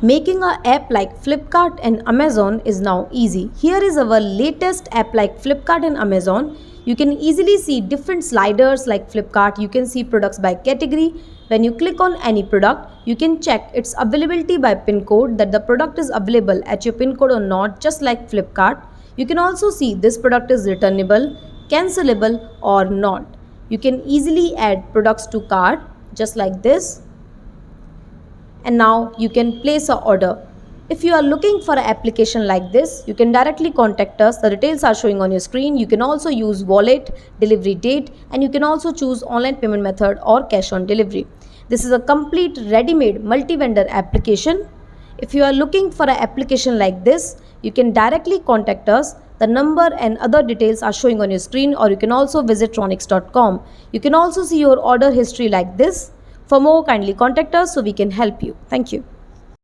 Making an app like Flipkart and Amazon is now easy. Here is our latest app like Flipkart and Amazon. You can easily see different sliders like Flipkart. You can see products by category. When you click on any product, you can check its availability by pin code, that the product is available at your pin code or not, just like Flipkart. You can also see this product is returnable, cancelable or not. You can easily add products to cart just like this. And now you can place an order. If you are looking for an application like this, you can directly contact us. The details are showing on your screen. You can also use wallet, delivery date, and you can also choose online payment method or cash on delivery. This is a complete ready-made multi-vendor application. If you are looking for an application like this, you can directly contact us. The number and other details are showing on your screen, or you can also visit raunix.com. You can also see your order history like this. For more, kindly contact us so we can help you. Thank you.